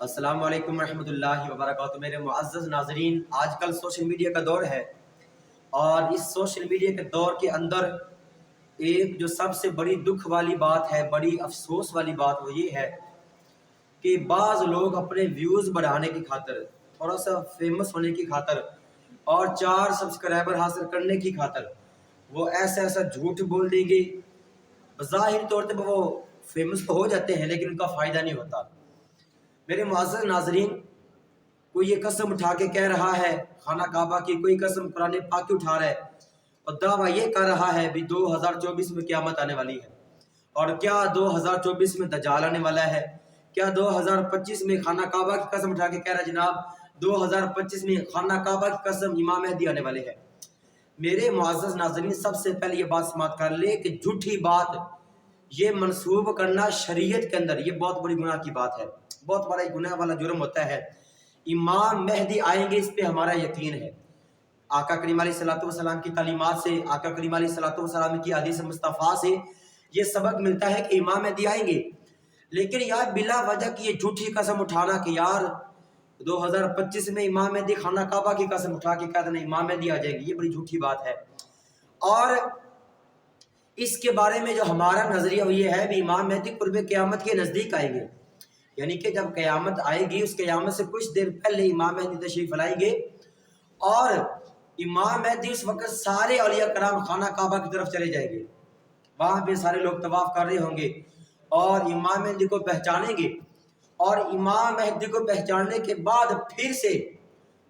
السلام علیکم ورحمۃ اللہ وبرکاتہ۔ میرے معزز ناظرین، آج کل سوشل میڈیا کا دور ہے، اور اس سوشل میڈیا کے دور کے اندر ایک جو سب سے بڑی دکھ والی بات ہے، بڑی افسوس والی بات، وہ یہ ہے کہ بعض لوگ اپنے ویوز بڑھانے کی خاطر، تھوڑا سا فیمس ہونے کی خاطر اور 4 سبسکرائبر حاصل کرنے کی خاطر وہ ایسا جھوٹ بول دیں گے۔ بظاہر طور پہ وہ فیمس تو ہو جاتے ہیں لیکن ان کا فائدہ نہیں ہوتا۔ میرے معزز ناظرین، کوئی یہ قسم اٹھا کے کہہ رہا ہے خانہ کعبہ کی، کوئی قسم قرآن پاک کی اٹھا رہا ہے اور دعویٰ یہ کر رہا ہے بھی 2024 میں قیامت آنے والی ہے، اور کیا 2024 میں دجال آنے والا ہے، کیا 2025 میں خانہ کعبہ کی قسم اٹھا کے کہہ رہا ہے جناب 2025 میں خانہ کعبہ کی قسم امام مہدی آنے والے ہیں۔ میرے معزز ناظرین، سب سے پہلے یہ بات سماعت کر لے کہ جھوٹی بات یہ منسوب کرنا شریعت کے اندر یہ بہت بڑی گناہ کی بات ہے، بہت بڑا گناہ والا جرم ہوتا ہے۔ امام مہدی آئیں گے، اس پہ ہمارا یقین ہے۔ آقا کریم علیہ الصلوۃ والسلام کی تعلیمات سے، آقا کریم علیہ الصلوۃ والسلام کی حدیث مصطفیٰ سے یہ سبق ملتا ہے کہ امام مہدی آئیں گے، لیکن یار بلا وجہ کی یہ جھوٹی قسم اٹھانا کہ یار 2025 میں امام مہدی، خانہ کعبہ کی قسم اٹھا کے کہہ دینا امام مہدی آ جائیں گے، یہ بڑی جھوٹی بات ہے۔ اور اس کے بارے میں جو ہمارا نظریہ وہ یہ ہے بھی امام مہدی قرب قیامت کے نزدیک آئیں گے، یعنی کہ جب قیامت آئے گی اس قیامت سے کچھ دیر پہلے امام مہدی تشریف لائیں گے، اور امام مہدی اس وقت سارے اولیاء کرام خانہ کعبہ کی طرف چلے جائیں گے، وہاں پہ سارے لوگ طواف کر رہے ہوں گے اور امام مہدی کو پہچانیں گے، اور امام مہدی کو پہچاننے کے بعد پھر سے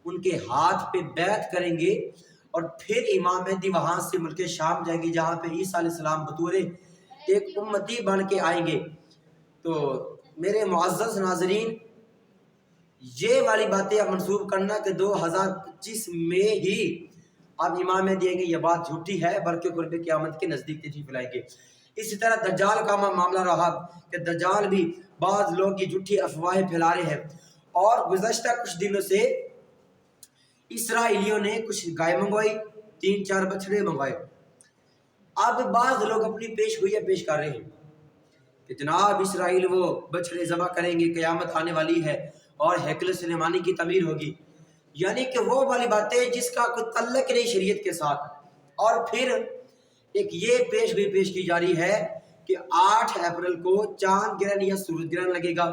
ان کے ہاتھ پہ بیعت کریں گے، اور پھر امام مہدی وہاں سے ملک شام جائیں گے جہاں پہ عیسیٰ علیہ السلام بطور ایک امتی بن کے آئیں گے۔ تو میرے معزز ناظرین، یہ والی باتیں اب منسوب کرنا کہ 2025 میں ہی اب امام مہدی آئیں گے، یہ بات جھوٹی ہے، بلکہ قرب قیامت کے نزدیک تشریف لائیں گے۔ اسی طرح دجال کا معاملہ رہا کہ دجال بھی بعض لوگ کی جھوٹی افواہیں پھیلا رہے ہیں، اور گزشتہ کچھ دنوں سے اسرائیلیوں نے کچھ گائے منگوائی، 3-4 بچڑے منگوائے۔ اب بعض لوگ اپنی پیش گوئیاں پیش کر رہے ہیں کہ جناب اسرائیل وہ بچڑے ذبح کریں گے، قیامت آنے والی ہے اور ہیکل سلیمانی کی تعمیر ہوگی، یعنی کہ وہ والی باتیں جس کا کوئی تعلق نہیں شریعت کے ساتھ۔ اور پھر ایک یہ پیش گوئی پیش کی جا رہی ہے کہ 8 اپریل کو چاند گرہن یا سورج گرہن لگے گا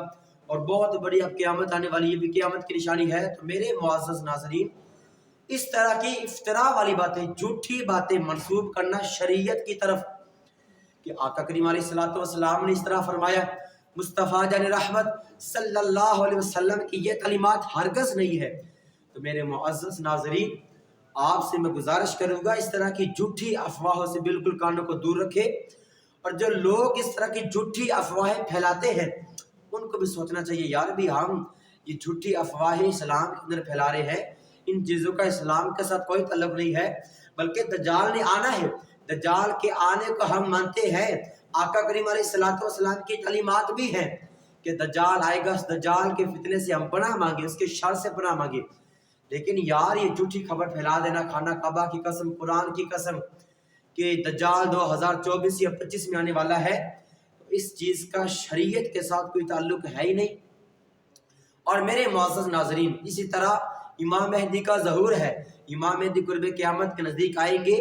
اور بہت بڑی اب قیامت آنے والی، یہ بھی قیامت کی نشانی ہے۔ تو میرے معزز ناظرین، اس طرح کی افتراء والی باتیں، جھوٹی باتیں منسوب کرنا شریعت کی طرف کہ آقا کریم علیہ الصلوۃ والسلام نے اس طرح فرمایا، مصطفیٰ جان رحمت صلی اللہ علیہ وسلم کی یہ تعلیمات ہرگز نہیں ہے۔ تو میرے معزز ناظرین، آپ سے میں گزارش کروں گا اس طرح کی جھوٹی افواہوں سے بالکل کانوں کو دور رکھے، اور جو لوگ اس طرح کی جھوٹی افواہیں پھیلاتے ہیں ان کو بھی سوچنا چاہیے یار بھی ہم یہ جھوٹی افواہیں اسلام کے اندر پھیلا رہے ہیں، ان چیزوں کا اسلام کے ساتھ کوئی تعلق نہیں ہے، بلکہ دجال نے آنا ہے، دجال کے آنے کو ہم مانتے ہیں۔ آقا کریم علیہ الصلوۃ والسلام کی تعلیمات بھی ہیں کہ دجال آئے گا، دجال کے فتنے سے ہم پناہ مانگے، اس کے شر سے پناہ مانگے، لیکن یار یہ جھوٹی خبر پھیلا دینا، خانہ کعبہ کی قسم، قرآن کی قسم کہ دجال 2024 یا 25 میں آنے والا ہے، اس چیز کا شریعت کے ساتھ کوئی تعلق ہے ہی نہیں۔ اور میرے معزز ناظرین، اسی طرح امام مہدی کا ظہور ہے، امام مہدی قرب قیامت کے نزدیک آئیں گے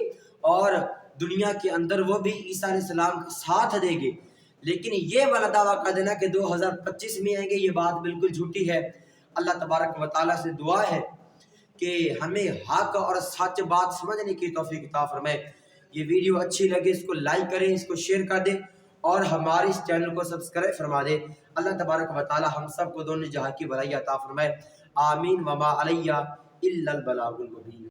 اور دنیا کے اندر وہ بھی عیسیٰ علیہ السلام کا ساتھ دیں گے، لیکن یہ والا دعویٰ کر دینا کہ 2025 میں آئیں گے، یہ بات بالکل جھوٹی ہے۔ اللہ تبارک و تعالیٰ سے دعا ہے کہ ہمیں حق اور سچ بات سمجھنے کی توفیق عطا فرمائے۔ یہ ویڈیو اچھی لگے اس کو لائک کریں، اس کو شیئر کر دیں، اور ہمارے اس چینل کو سبسکرائب فرما دیں۔ اللہ تبارک و تعالیٰ ہم سب کو دونوں جہاں کی بھلائی عطا فرمائے، آمین۔ وما علیہ الا البلاغ المبین۔